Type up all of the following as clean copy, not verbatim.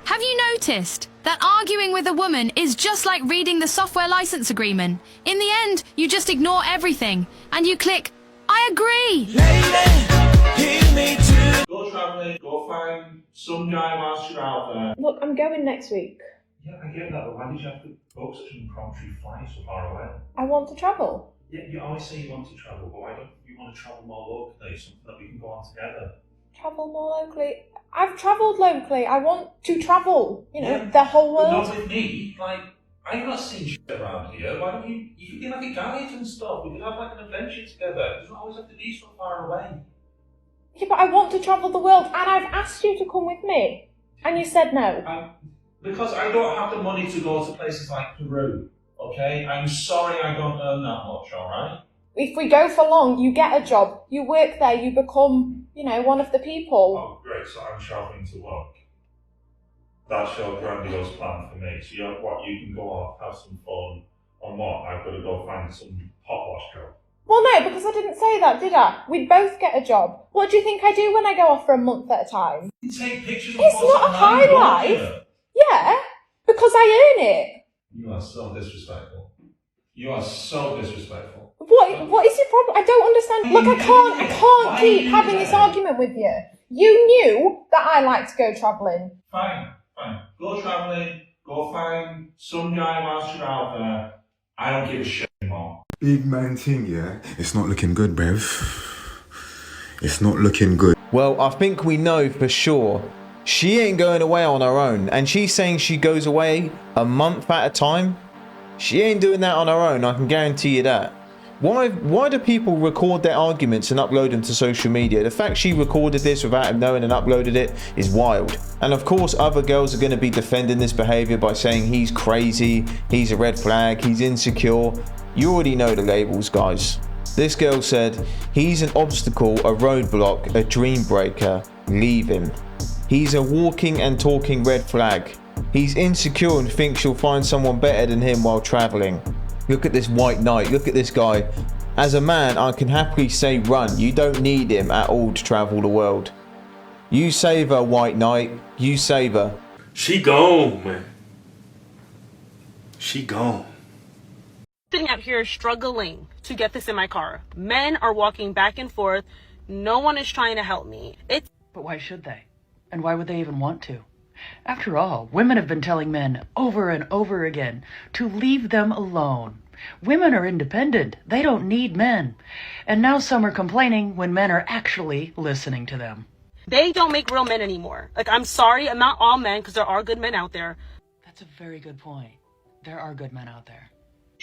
Have you noticed that arguing with a woman is just like reading the software license agreement? In the end, you just ignore everything and you click, I agree. Go travelling, go find some guy whilst you're out there. Look, I'm going next week. Yeah, I get that, but why did you have to book such an impromptu flight so far away? I want to travel. Yeah, you always say you want to travel, but why don't you want to travel more locally, something that we can go on together? Travel more locally? I've travelled locally. I want to travel, the whole world. Not with me. Like, I've not seen shit around here. Why don't you could be like a guide and stuff. We could have like an adventure together. It doesn't always have to be so far away. Yeah, but I want to travel the world, and I've asked you to come with me, and you said no. Because I don't have the money to go to places like Peru, okay? I'm sorry I don't earn that much, alright? If we go for long, you get a job, you work there, you become, one of the people. Oh, great, so I'm travelling to work. That's your grandiose plan for me. So you can go off, have some fun, and what? I've got to go find some hot wash job. Well, no, because I didn't say that, did I? We'd both get a job. What do you think I do when I go off for a month at a time? You take pictures of It's not a high life. Yeah, because I earn it. You are so disrespectful. You are so disrespectful. What is your problem? I don't understand. Look, I can't keep having this argument with you. You knew that I like to go travelling. Fine. Go travelling, go find some guy whilst you're out there. I don't give a shit anymore. Big man thing, yeah? It's not looking good, bruv. It's not looking good. Well, I think we know for sure she ain't going away on her own, and she's saying she goes away a month at a time. She ain't doing that on her own, I can guarantee you that. Why do people record their arguments and upload them to social media? The fact she recorded this without him knowing and uploaded it is wild. And of course other girls are going to be defending this behaviour by saying he's crazy, he's a red flag, he's insecure. You already know the labels, guys. This girl said, he's an obstacle, a roadblock, a dream breaker, leave him. He's a walking and talking red flag. He's insecure and thinks she'll find someone better than him while travelling. Look at this white knight, look at this guy. As a man, I can happily say run. You don't need him at all to travel the world. You save her, white knight. You save her. She gone, man. She gone. Sitting out here struggling to get this in my car. Men are walking back and forth. No one is trying to help me. But why should they? And why would they even want to? After all, women have been telling men over and over again to leave them alone. Women are independent. They don't need men. And now some are complaining when men are actually listening to them. They don't make real men anymore. Like, I'm sorry, I'm not all men, because there are good men out there. That's a very good point. There are good men out there.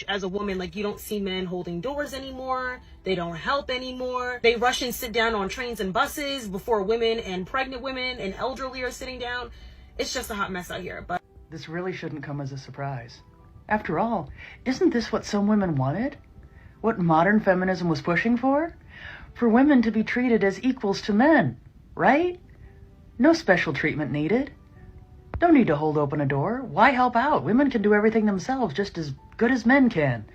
As a woman, like, you don't see men holding doors anymore. They don't help anymore. They rush and sit down on trains and buses before women and pregnant women and elderly are sitting down. It's just a hot mess out here. But this really shouldn't come as a surprise. After all, isn't this what some women wanted? What modern feminism was pushing for? For women to be treated as equals to men, right? No special treatment needed. Don't need to hold open a door. Why help out? Women can do everything themselves just as good as men can.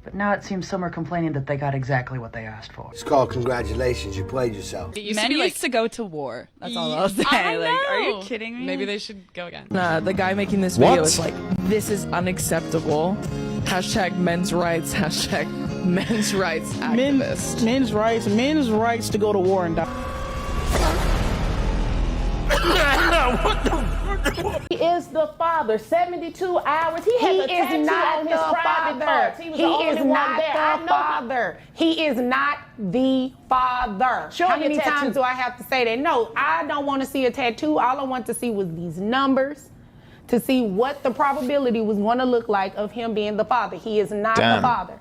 But now it seems some are complaining that they got exactly what they asked for. It's called congratulations, you played yourself. Men used to go to war. That's all I'll say. Are you kidding me? Maybe they should go again. The guy making this video is like, this is unacceptable. Hashtag men's rights. Hashtag men's rights activist. Men's rights to go to war and die. What the? He is the father. 72 hours. He has a tattoo on his private parts. He is not the father. He is not the father. How many times do I have to say that? No, I don't want to see a tattoo. All I want to see was these numbers to see what the probability was going to look like of him being the father. He is not the father.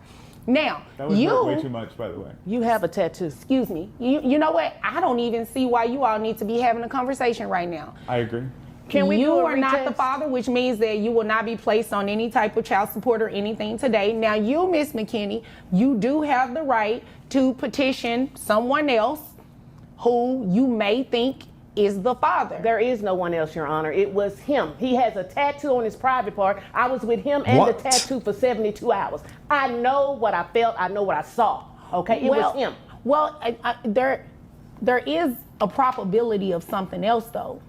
Now, that was way too much, by the way. You have a tattoo. Excuse me. You know what? I don't even see why you all need to be having a conversation right now. I agree. You are not the father, which means that you will not be placed on any type of child support or anything today. Now, you, Miss McKinney, you do have the right to petition someone else who you may think is the father. There is no one else, Your Honor. It was him. He has a tattoo on his private part. I was with him and the tattoo for 72 hours. I know what I felt. I know what I saw. Okay? It was him. Well, there is a probability of something else, though.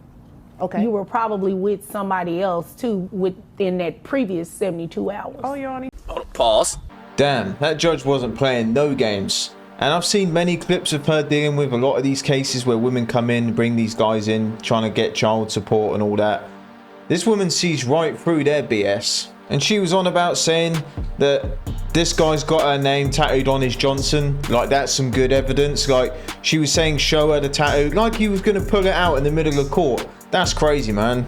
Okay. You were probably with somebody else too within that previous 72 hours. Oh, Your Honor. Pause. Damn, that judge wasn't playing no games. And I've seen many clips of her dealing with a lot of these cases where women come in, bring these guys in, trying to get child support and all that. This woman sees right through their BS. And she was on about saying that this guy's got her name tattooed on his Johnson. Like, that's some good evidence. Like, she was saying show her the tattoo. Like he was going to pull it out in the middle of court. That's crazy, man.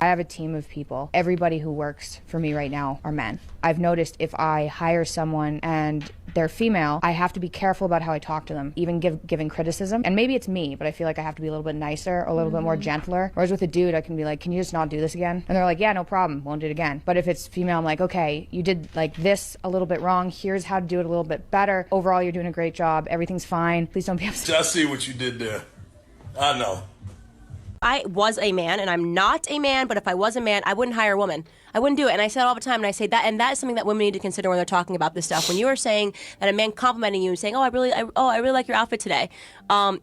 I have a team of people. Everybody who works for me right now are men. I've noticed if I hire someone and they're female, I have to be careful about how I talk to them, even giving criticism. And maybe it's me, but I feel like I have to be a little bit nicer, or a little bit more gentler. Whereas with a dude, I can be like, can you just not do this again? And they're like, yeah, no problem, won't do it again. But if it's female, I'm like, okay, you did like this a little bit wrong. Here's how to do it a little bit better. Overall, you're doing a great job. Everything's fine. Please don't be upset. I see what you did there. I know. I was a man, and I'm not a man, but if I was a man, I wouldn't hire a woman. I wouldn't do it. And I say it all the time, and I say that, and that is something that women need to consider when they're talking about this stuff. When you are saying that a man complimenting you and saying, I really like your outfit today,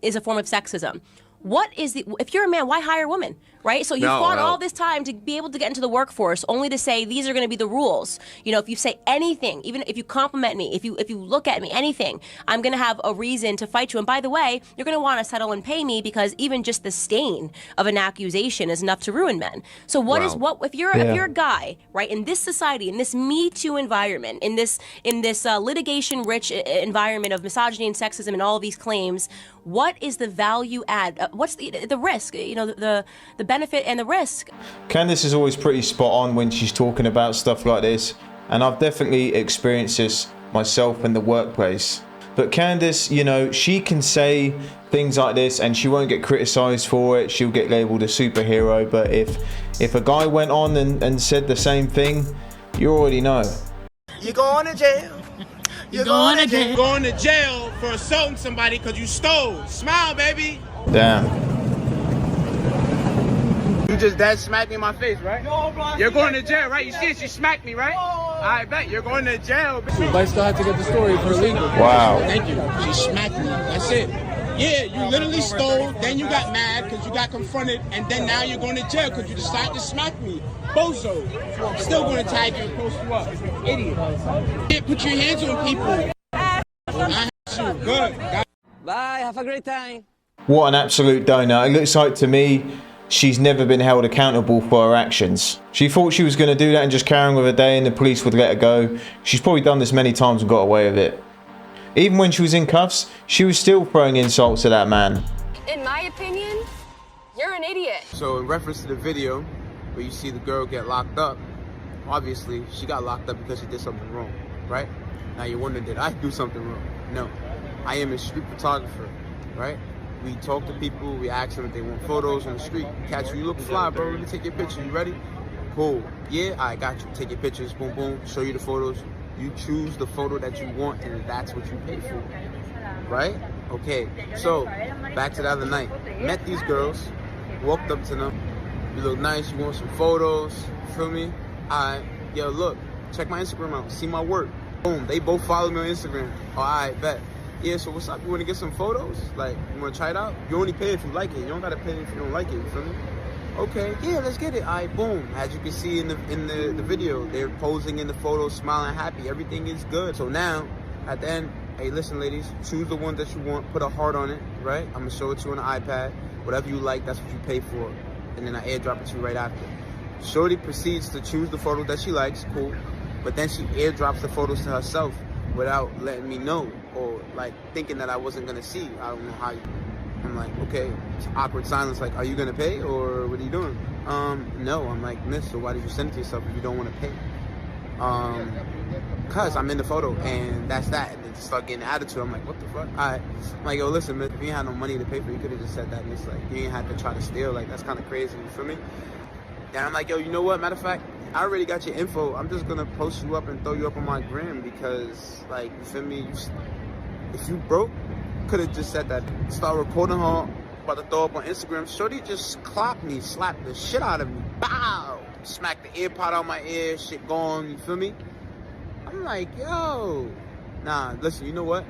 is a form of sexism. What is if you're a man, why hire a woman, right? So you fought all this time to be able to get into the workforce, only to say these are going to be the rules. You know, if you say anything, even if you compliment me, if you look at me, anything, I'm going to have a reason to fight you. And by the way, you're going to want to settle and pay me, because even just the stain of an accusation is enough to ruin men. So if you're a guy, right, in this society, in this Me Too environment, in this litigation-rich environment of misogyny and sexism and all of these claims, what is the value add? What's the risk? You know, the benefit and the risk. Candice is always pretty spot on when she's talking about stuff like this, and I've definitely experienced this myself in the workplace. But Candice, you know, she can say things like this and she won't get criticized for it. She'll get labeled a superhero. But if a guy went on and said the same thing, you already know. You're going to jail. You're going to jail. Going to jail for assaulting somebody because you stole. Smile, baby. Damn. You just dead smacked me in my face, right? You're going to jail, right? You see it? She smacked me, right? I bet you're going to jail. I still have to get the story for legal. Wow. Thank you. She smacked me. That's it. Yeah, you literally stole, then you got mad because you got confronted, and then now you're going to jail because you decided to smack me. Bozo. Still going to tag you and post you up. Idiot. Can't put your hands on people. I hate you. Good. Bye. Have a great time. What an absolute donut. It looks like to me she's never been held accountable for her actions. She thought she was going to do that and just carry on with her day and the police would let her go. She's probably done this many times and got away with it. Even when she was in cuffs, she was still throwing insults at that man. In my opinion, you're an idiot. So in reference to the video where you see the girl get locked up, obviously she got locked up because she did something wrong, right? Now you're wondering, did I do something wrong? No. I am a street photographer, right? We talk to people, we ask them if they want photos on the street. Catch you, you look fly, bro, let me take your picture, you ready? Cool. Yeah, I got you. Take your pictures, boom, boom, show you the photos. You choose the photo that you want and that's what you pay for, right? Okay, so back to the other night. Met these girls, walked up to them. You look nice, you want some photos, you feel me? Alright, yo, look, check my Instagram out, see my work. Boom, they both follow me on Instagram. Alright, bet. Yeah, so what's up? You want to get some photos? Like, you want to try it out? You only pay if you like it. You don't got to pay if you don't like it, you feel me? Okay, yeah, let's get it. All right, boom. As you can see in the video, they're posing in the photo, smiling, happy. Everything is good. So now, at the end, hey, listen, ladies, choose the one that you want. Put a heart on it, right? I'm going to show it to you on the iPad. Whatever you like, that's what you pay for. And then I airdrop it to you right after. Shorty proceeds to choose the photo that she likes, cool. But then she airdrops the photos to herself without letting me know, or like thinking that I wasn't going to see. I don't know how you... I'm like, okay, it's awkward silence, like, are you gonna pay or what are you doing? No. I'm like, miss, so why did you send it to yourself if you don't want to pay? Cause I'm in the photo and that's that. And then just start getting attitude. I'm like, what the fuck? Alright. I'm like, yo, listen, man, if you ain't had no money to pay for, you could have just said that. And it's like, you ain't had to try to steal. Like, that's kind of crazy, you feel me? And I'm like, yo, you know what? Matter of fact, I already got your info. I'm just gonna post you up and throw you up on my gram because, like, you feel me? If you broke, could have just said that. Start recording her, about to throw up on Instagram. Shorty just clocked me, slapped the shit out of me. Bow! Smacked the ear pod out my ear, shit gone, you feel me? I'm like, yo. Nah, listen, you know what?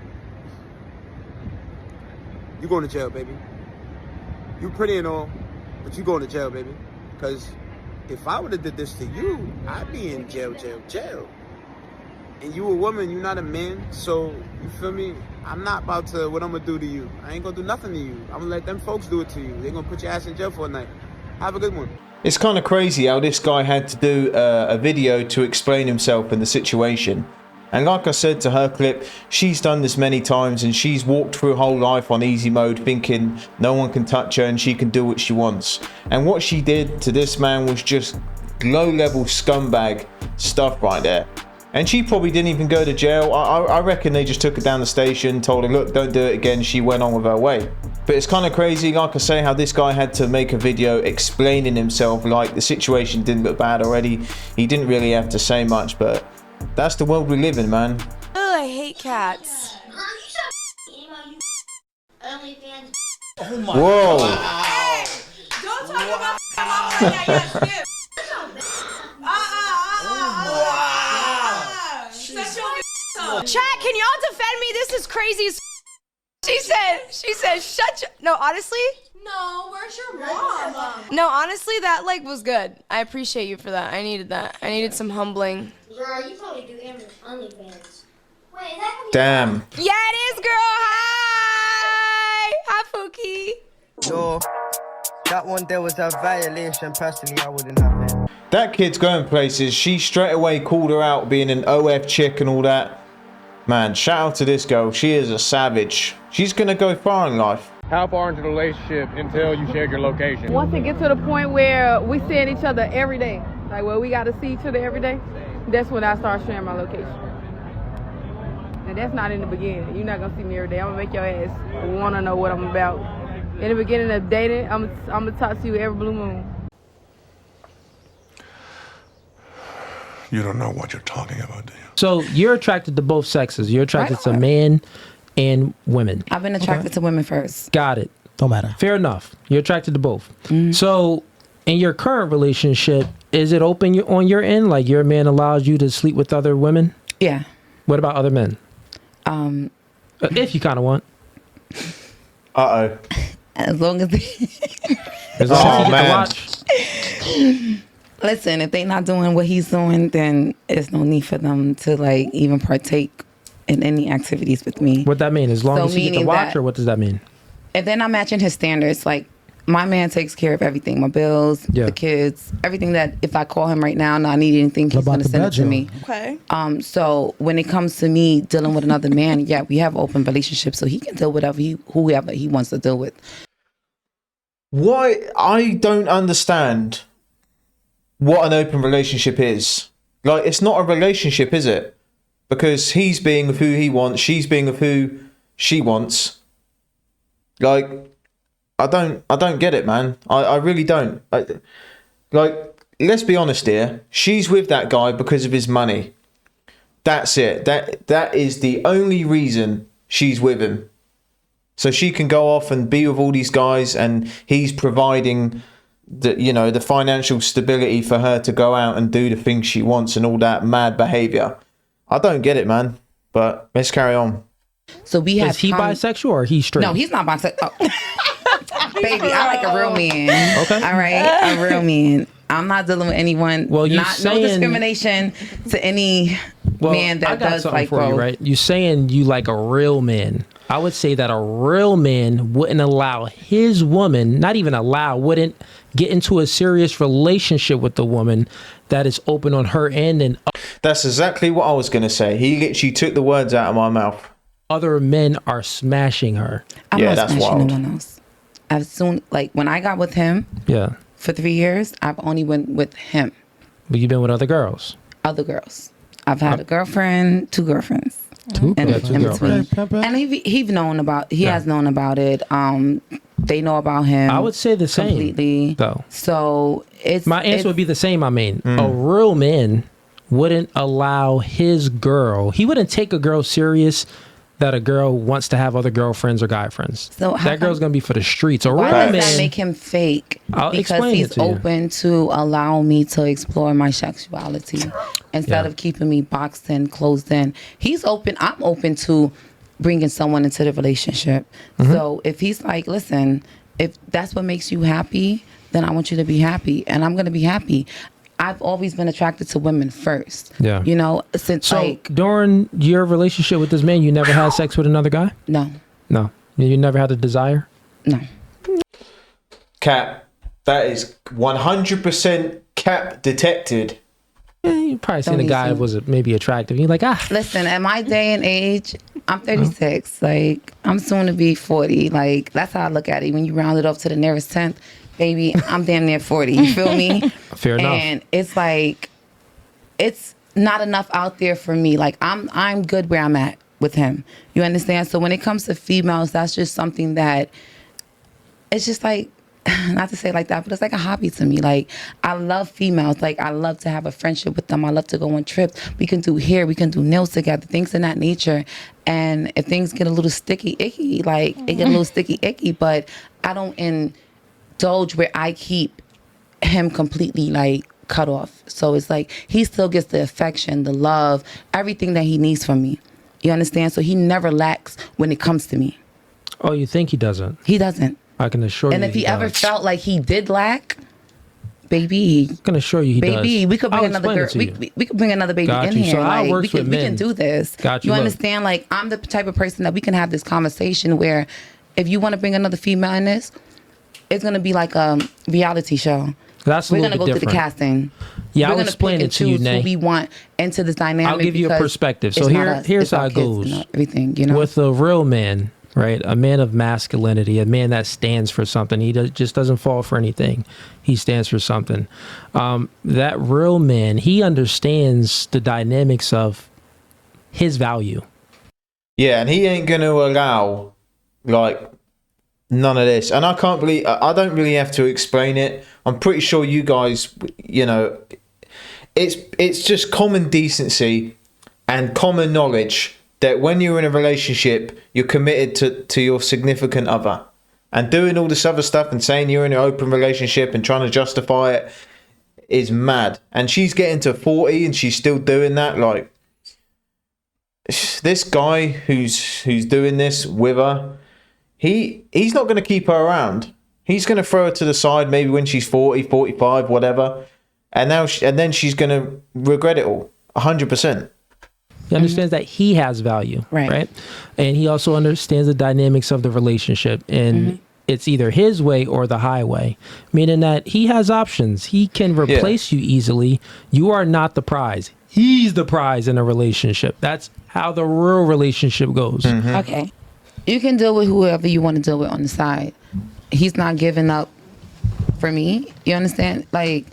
You going to jail, baby. You pretty and all, but you going to jail, baby. Because if I would have did this to you, I'd be in jail. And you a woman, you not a man. So, you feel me? I'm not about to, what I'm going to do to you. I ain't going to do nothing to you. I'm going to let them folks do it to you. They're going to put your ass in jail for a night. Have a good one. It's kind of crazy how this guy had to do a video to explain himself and the situation. And like I said to her clip, she's done this many times and she's walked through her whole life on easy mode thinking no one can touch her and she can do what she wants. And what she did to this man was just low-level scumbag stuff right there. And she probably didn't even go to jail. I reckon they just took her down the station, told her, look, don't do it again. She went on with her way. But it's kind of crazy, like I say, how this guy had to make a video explaining himself, like the situation didn't look bad already. He didn't really have to say much, but that's the world we live in, man. Oh, I hate cats. Oh my Whoa. God. Don't talk about my mom like that. Chat, can y'all defend me? This is crazy. She said, shut your... No, honestly? No, where's your mom? No, honestly, that, like, was good. I appreciate you for that. I needed that. I needed some humbling. Girl, you probably do OnlyFans. Wait, is that Damn. Yeah, it is, girl. Hi. Hi, Pookie. No, that one there was a violation. Personally, I wouldn't have it. That kid's going places. She straight away called her out being an OF chick and all that. Man, shout out to this girl. She is a savage. She's gonna go far in life. How far into the relationship until you share your location? Once it gets to the point where we seeing each other every day, like where we got to see each other every day, that's when I start sharing my location. And that's not in the beginning. You're not gonna see me every day. I'm gonna make your ass wanna know what I'm about. In the beginning of dating, I'm gonna talk to you every blue moon. You don't know what you're talking about, do you? So you're attracted to both sexes. You're attracted to men and women. I've been attracted to women first. Got it. Don't matter. Fair enough. You're attracted to both. So in your current relationship, is it open on your end? Like your man allows you to sleep with other women? Yeah. What about other men? If you kind of want. Uh-oh. As long as they... As long as you get to watch. Listen, if they not doing what he's doing, then there's no need for them to like even partake in any activities with me. What that mean? As long as you get to watch, or what does that mean? If they're not matching his standards, like my man takes care of everything, my bills, the kids, everything that if I call him right now and I need anything, he's gonna send it to me. Okay. So when it comes to me dealing with another man, yeah, we have open relationships, so he can deal with whoever he wants to deal with. Why? I don't understand what an open relationship is. Like, it's not a relationship, is it? Because he's being of who he wants, she's being of who she wants. Like, I don't get it, man. I really don't. Like, let's be honest here. She's with that guy because of his money. That's it. That is the only reason she's with him. So she can go off and be with all these guys, and he's providing the financial stability for her to go out and do the things she wants and all that mad behavior. I don't get it, man. But let's carry on. So we have. Is he bisexual or he's straight? No, he's not bisexual. Oh. Baby, I like a real man. Okay. All right, a real man. I'm not dealing with anyone. Well, no discrimination to any man that does like for you, right? You saying you like a real man. I would say that a real man wouldn't allow his woman, wouldn't get into a serious relationship with the woman that is open on her end. And that's exactly what I was going to say. He literally took the words out of my mouth. Other men are smashing her. I'm not smashing wild. No one else. I've soon, like when I got with him, for 3 years, I've only went with him. But you've been with other girls. Other girls. I've had a girlfriend, 2 girlfriends. Two girlfriends. And he has known about it. They know about him. I would say the same completely. Though. So my answer would be the same. I mean, a real man wouldn't allow his girl. He wouldn't take a girl serious that a girl wants to have other girlfriends or guy friends. So that girl's gonna be for the streets. A real why man. Does that make him fake? Because he's open to allow me to explore my sexuality instead of keeping me boxed in, closed in. He's open. I'm open to bringing someone into the relationship. So if he's like, listen, if that's what makes you happy, then I want you to be happy, and I'm gonna be happy. I've always been attracted to women first. Yeah. You know, since So during your relationship with this man, you never had sex with another guy? No. No. You never had a desire? No. Cap, that is 100% cap detected. Yeah, you probably seen a guy that was maybe attractive. You're like, ah. Listen, at my day and age, I'm 36. Like, I'm soon to be 40. Like, that's how I look at it. When you round it up to the nearest 10th, baby, I'm damn near 40. You feel me? Fair enough. And it's like, it's not enough out there for me. Like, I'm good where I'm at with him. You understand? So when it comes to females, that's just something that, it's just like, not to say it like that, but it's like a hobby to me. Like, I love females. Like, I love to have a friendship with them. I love to go on trips. We can do hair. We can do nails together. Things of that nature. And if things get a little sticky, icky, like, it get a little sticky, icky, but I don't indulge where I keep him completely, like, cut off. So it's like, he still gets the affection, the love, everything that he needs from me. You understand? So he never lacks when it comes to me. Oh, you think he doesn't? He doesn't. I can assure you. And if he ever felt like he did lack, baby, I can assure you he does. baby, we could bring I'll another girl. explain it to you. We could bring another baby Got in you. here. So I Like, works we with can men. do this. Got you. You Look. understand? Like, I'm the type of person that we can have this conversation where if you want to bring another female in this, it's gonna be like a reality show. That's a We're little gonna bit go through the different. casting. Yeah, We're I'll gonna explain pick it and to you, choose who Nay. we want into this dynamic. I'll give you a because perspective. So it's not us, here's it's how our it kids goes. and everything, you know. With a real man, right? A man of masculinity, a man that stands for something. He just doesn't fall for anything. He stands for something. That real man, he understands the dynamics of his value. Yeah, and he ain't going to allow, like, none of this. And I can't believe, I don't really have to explain it. I'm pretty sure you guys, you know, it's just common decency and common knowledge that when you're in a relationship, you're committed to your significant other. And doing all this other stuff and saying you're in an open relationship and trying to justify it is mad. And she's getting to 40 and she's still doing that. Like, this guy who's doing this with her, he's not going to keep her around. He's going to throw her to the side maybe when she's 40, 45, whatever. And then she's going to regret it all, 100%. He understands that he has value, right? And he also understands the dynamics of the relationship. And it's either his way or the highway, meaning that he has options. He can replace you easily. You are not the prize. He's the prize in a relationship. That's how the real relationship goes. Okay. You can deal with whoever you want to deal with on the side. He's not giving up for me. You understand? Like,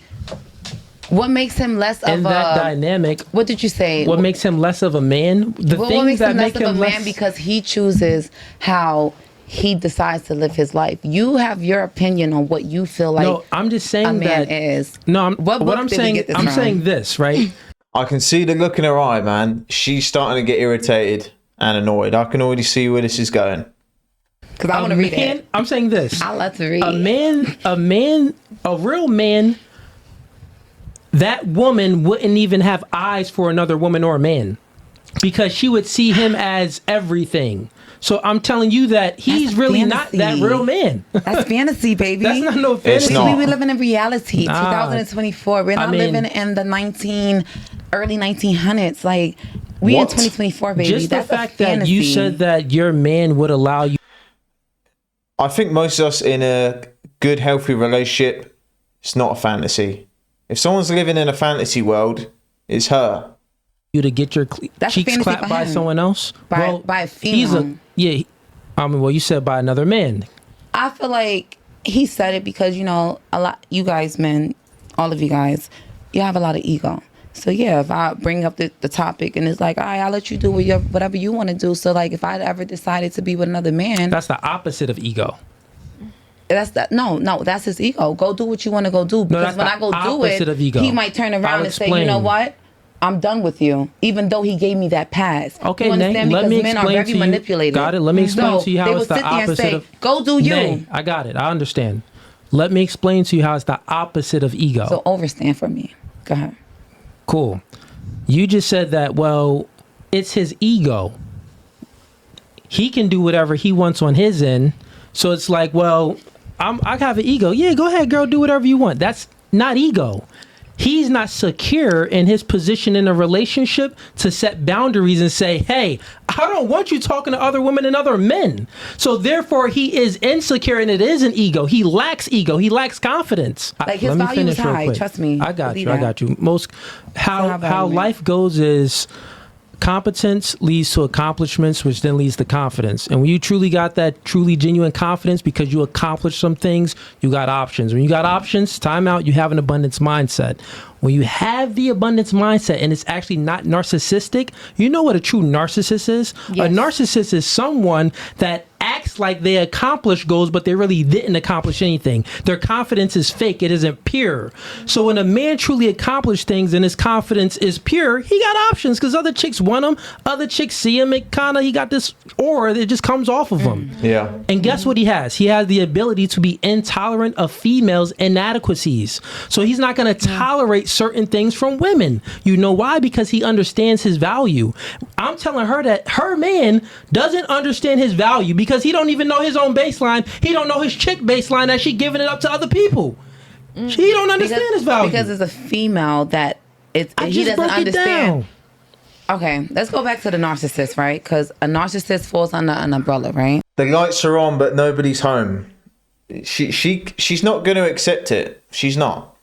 what makes him less of in that dynamic? What did you say? What makes him less of a man? What makes him less of a man? Because he chooses how he decides to live his life. You have your opinion on what you feel like. No, I'm just saying a man that is. No, what I'm saying. I'm saying this, right? I can see the look in her eye, man. She's starting to get irritated and annoyed. I can already see where this is going. Because I want to read it. I'm saying this. I love to read. A real man. That woman wouldn't even have eyes for another woman or a man because she would see him as everything. So I'm telling you that he's really not that real man. That's fantasy, baby. That's not no fantasy. We're living in reality. Nah. 2024. We're not living in the early 1900s. Like, we in 2024, baby. Just That's the fact a fantasy. that you said that your man would allow you. I think most of us in a good, healthy relationship, it's not a fantasy. If someone's living in a fantasy world, it's her. You to get your cheeks clapped by someone else? By a female. Well, you said by another man. I feel like he said it because, you know, you guys, men, all of you guys, you have a lot of ego. So, yeah, if I bring up the topic and it's like, all right, I'll let you do whatever you want to do. So, like, if I ever decided to be with another man. That's the opposite of ego. That's his ego. Go do what you want to go do. Because when I go do it, he might turn around and say, you know what? I'm done with you. Even though he gave me that pass. Okay, you understand? Nate, Because men are very manipulative. Got it. Let me explain to you how it's the opposite of. Go do you. Nate, I got it. I understand. Let me explain to you how it's the opposite of ego. So overstand for me. Go ahead. Cool. You just said that, well, it's his ego. He can do whatever he wants on his end. So it's like, well, I have an ego. Yeah, go ahead, girl, do whatever you want. That's not ego. He's not secure in his position in a relationship to set boundaries and say, hey, I don't want you talking to other women and other men. So therefore, he is insecure, and it is an ego. He lacks ego. He lacks confidence. Like his value is high. Trust me. I got you. How life goes is competence leads to accomplishments, which then leads to confidence. And when you truly got that truly genuine confidence because you accomplished some things, you got options. When you got options, time out, you have an abundance mindset. When you have the abundance mindset and it's actually not narcissistic, you know what a true narcissist is? Yes. A narcissist is someone that acts like they accomplished goals, but they really didn't accomplish anything. Their confidence is fake. It isn't pure. So when a man truly accomplished things and his confidence is pure, he got options because other chicks want him. Other chicks see him. He got this aura that just comes off of him. Yeah. And guess what he has? He has the ability to be intolerant of females' inadequacies. So he's not going to tolerate certain things from women. You know why? Because he understands his value. I'm telling her that her man doesn't understand his value because he don't even know his own baseline. He don't know his chick baseline that she giving it up to other people. He don't understand his value. Because it's a female that he doesn't understand. Okay, let's go back to the narcissist, right? Because a narcissist falls under an umbrella, right? The lights are on, but nobody's home. She's not going to accept it. She's not.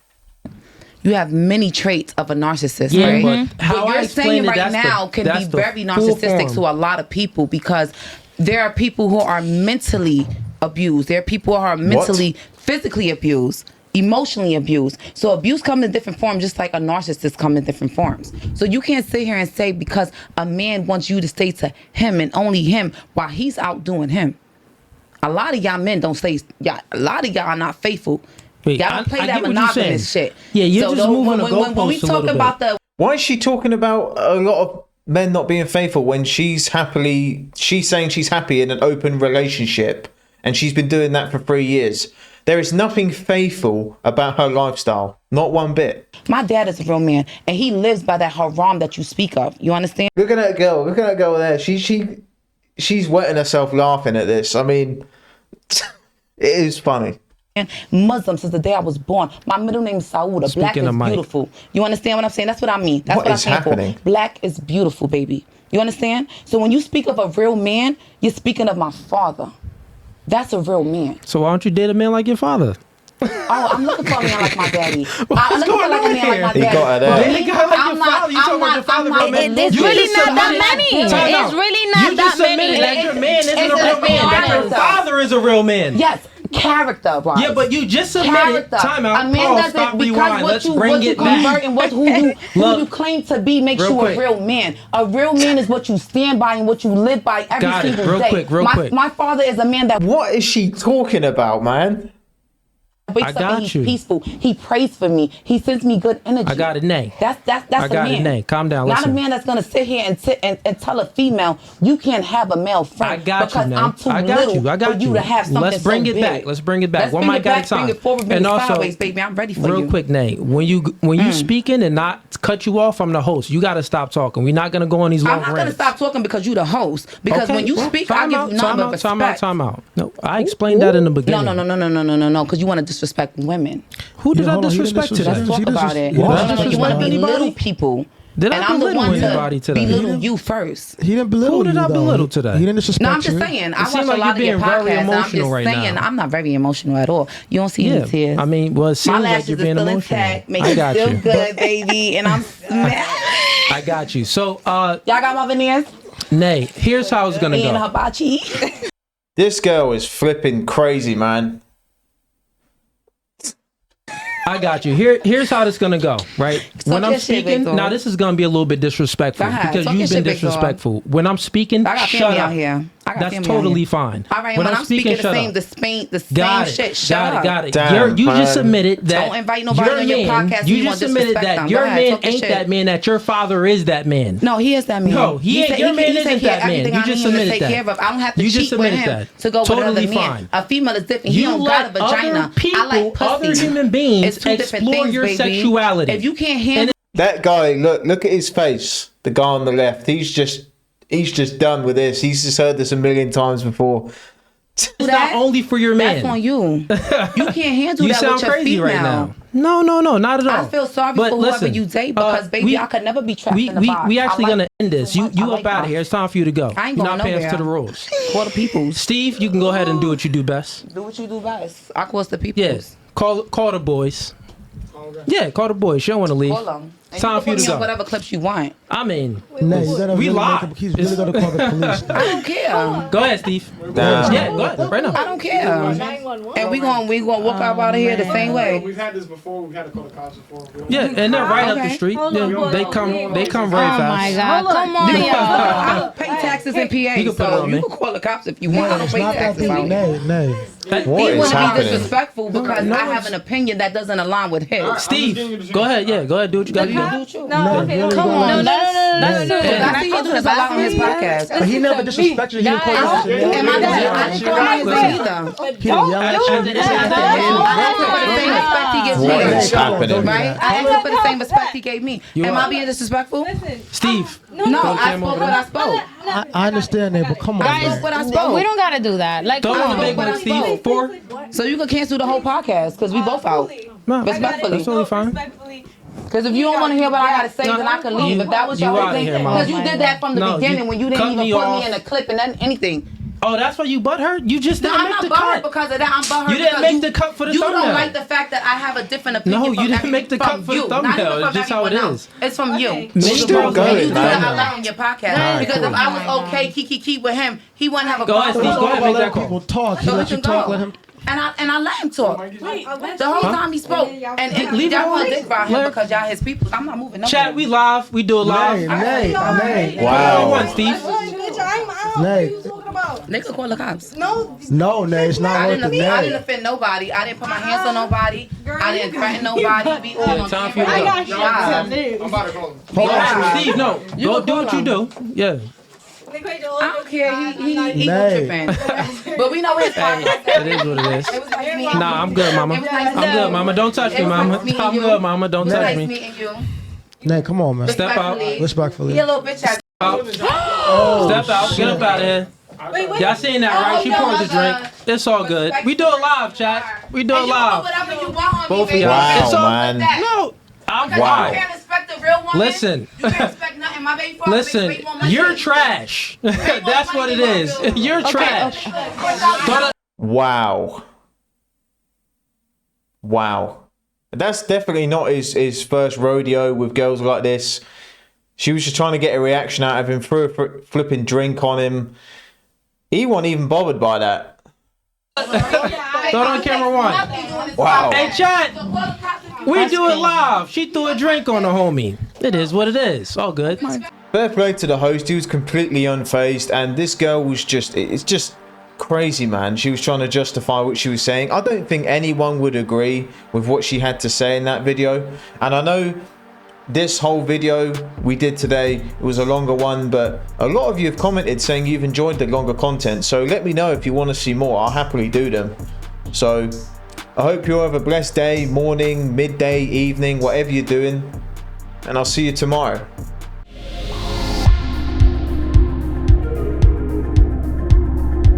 You have many traits of a narcissist, right? But how what you're saying right now can be very narcissistic to a lot of people because there are people who are mentally abused. There are people who are mentally, physically abused, emotionally abused. So abuse comes in different forms, just like a narcissist comes in different forms. So you can't sit here and say because a man wants you to stay to him and only him while he's out doing him. A lot of y'all men don't stay. A lot of y'all are not faithful. Wait, y'all don't play that monogamous shit. Yeah, you're just moving the goalposts when we talk about the. Why is she talking about a lot of men not being faithful when she's saying she's happy in an open relationship and she's been doing that for 3 years? There is nothing faithful about her lifestyle. Not one bit. My dad is a real man and he lives by that haram that you speak of. You understand? Look at that girl. Look at that girl there. She's wetting herself laughing at this. I mean, it is funny. Muslim since the day I was born. My middle name is Saouda. Black is beautiful. You understand what I'm saying? That's what I mean. That's what I'm saying for. Black is beautiful, baby. You understand? So when you speak of a real man, you're speaking of my father. That's a real man. So why don't you date a man like your father? Oh, I'm looking for a man like my daddy. I'm looking for like a man like my daddy. He got her there. It's really not that many. It's really not that many. You just admitted that your man isn't a real man. That your father is a real man. Yes. Character, right? Yeah, but you just admitted. Time out. A man doesn't because what you convert and who you claim to be makes you a real man. A real man is what you stand by and what you live by every single day. Real quick. My father is a man that. What is she talking about, man? I got you. He's peaceful. He prays for me. He sends me good energy. I got it, Nay. That's I got it, Nay. Calm down. Not a man that's gonna sit here and tell a female you can't have a male friend. I got you, because Nay. I'm too little for you to have something. Let's bring it back. Let's bring it back. One mic at a time. Bring it forward, bring it sideways, baby. I'm ready for you. Real quick, Nay. When you speaking and not cut you off, I'm the host. You got to stop talking. We're not gonna go on these long rants. I'm not gonna stop talking because you the host. Because when you speak, I give you nothing but respect. Time out. No, I explained that in the beginning. No. Because you want to disrespect women. Who did I disrespect today? Let's talk about it. You want to belittle people. Did I belittle anybody today? Belittle you first. He didn't belittle you. Who did I belittle today? He didn't disrespect you. No, I'm just saying. I watch a lot of your podcasts. I'm just saying. I'm not very emotional at all. You don't see any tears. I mean, well, it seems like you're being emotional. Make it feel good, baby. And I'm smashed. I got you. So, y'all got my veneers? Nay, here's how it's gonna go. Hibachi. This girl is flipping crazy, man. I got you. Here's how this gonna go, right? When I'm speaking, now this is gonna be a little bit disrespectful because you've been disrespectful. When I'm speaking, shut up. That's totally fine. All right, when I'm speaking the same shit. Shut up. Got it. You just admitted that. Don't invite nobody on your podcast. You just admitted that your man ain't that man. That your father is that man. No, he is that man. No, he ain't. Your man isn't that man. You just admitted that. I don't have to cheat with him to go with another man. A female is different. He don't got a vagina. I like pussy. Other human beings explore your sexuality. If you can't handle that guy, look at his face. The guy on the left, he's just done with this. He's just heard this a million times before. It's not only for your man. That's on you. You can't handle You that sound with your crazy female. right now. No, not at all. I feel sorry But for whoever listen, you date because, baby, I could never be trapped in the box. We actually I like gonna end this. You like up out of here. It's time for you to go. I ain't You're going not paying nowhere. to the rules. Call the peoples. Steve, you can go ahead and do what you do best. Do what you do best. I call the peoples. Yes. Call the boys. Yeah, call the boys. She don't want to leave. Call them. It's time for you to Put me on go. whatever clips you want. I mean, Nah, you gotta we really live. make him, he's really gonna call the police. I don't care. Go ahead, Steve. Nah. Yeah, go ahead. Right now. I don't care. And we gonna walk out of here the same way. We've had this before. We've had to call the cops before. Yeah, and they're right up the Okay. street. Yeah, they come very fast. Oh my God! Come on, y'all. I don't pay taxes in PA, You can put it so on you me. can call the cops if you want. I don't pay Not that taxes. deep. Nay. What He is want to be happening? disrespectful because No, I have an opinion that doesn't align with his. Steve, go ahead. Yeah, go ahead. Do what you got to do. No, okay. come on. That's No. I see you do this a lot on his podcast. But he never disrespected you. He didn't call you out your name. And my dad, I didn't call him his name either. He didn't yell at you. I asked him for the same respect he gives What me. is happening? Right? I asked him for the same respect he gave me. You Am are. I being disrespectful? Steve. No, I spoke what I spoke. I understand that, but come on. I spoke what I spoke. We don't gotta do that. Like, Throw come on on, the big what one, I Steve. spoke. 4. So you can cancel the whole podcast because we both out. No, Respectfully. that's totally fine. Because if you don't want to hear what I gotta say, then I can leave. If that was You your outta thing, here, Mom. because you did that from the No, beginning you when you didn't cut even me put off. me in a clip and anything. Oh, that's why you butthurt? You just No, didn't I'm make not the butthurt cut. because of that. I'm butthurt You didn't because make the cut for the you thumbnail. don't like the fact that I have a different opinion. No, from you didn't make the from cut for the you, not thumbnail. even It's from just how it everyone is. else. It's from you. Make the Still balls going, go. You do man. that a lot on your podcast Alright, because cool. if I was okay, keep with him, he wouldn't have a Go ahead, problem. Steve. Go ahead, make that call. People talk. He So let he you can talk. go. Let him. And I let him talk. The whole time he spoke. And Leave y'all it want alone. to dick about him Let- because y'all his people. I'm not moving nowhere. Chat, we live. We do it live. Nay. Come on, Steve. Nay. They could call the cops. No, Nay. It's not I worth didn't, it. I didn't Nay. offend nobody. I didn't put my hands on nobody. I didn't threaten nobody. We all Yeah, on time for you to camera. go. Live. I'm about to call him. Hold on. Steve, no. You Go can do call what you him. do. Yeah. I don't care. He Nay. tripping. But we know his podcast. It is what it is. It was nice meeting you. Nah, I'm good, mama. It was nice I'm good, mama. Don't touch It me, was mama. nice meeting I'm you. good, mama. Don't It was touch nice me. meeting you. Nay, come on, man. Step out. Respectfully. He a little bitch ass. Step out. Get up out of here. Y'all seen that, right? She poured the drink. It's all good. We do it live, chat. We do it And you can live. put whatever you want on Both of me, y'all. Wow, It's all man. No, I'm Because wow. you can't respect a real woman. Listen. You can't respect nothing. My baby father Listen, makes way more money you're than you. trash. That's what it is. You're trash. Wow. Wow. That's definitely not his first rodeo with girls like this. She was just trying to get a reaction out of him, threw a flipping drink on him. He wasn't even bothered by that. Throw it on camera one. Wow. Hey, chat. We do it live. She threw a drink on the homie. It is what it is. All good. Fair play to the host. He was completely unfazed, and this girl was it's just crazy, man. She was trying to justify what she was saying. I don't think anyone would agree with what she had to say in that video. And I know this whole video we did today, it was a longer one, but a lot of you have commented saying you've enjoyed the longer content. So let me know if you want to see more. I'll happily do them. So I hope you have a blessed day, morning, midday, evening, whatever you're doing. And I'll see you tomorrow.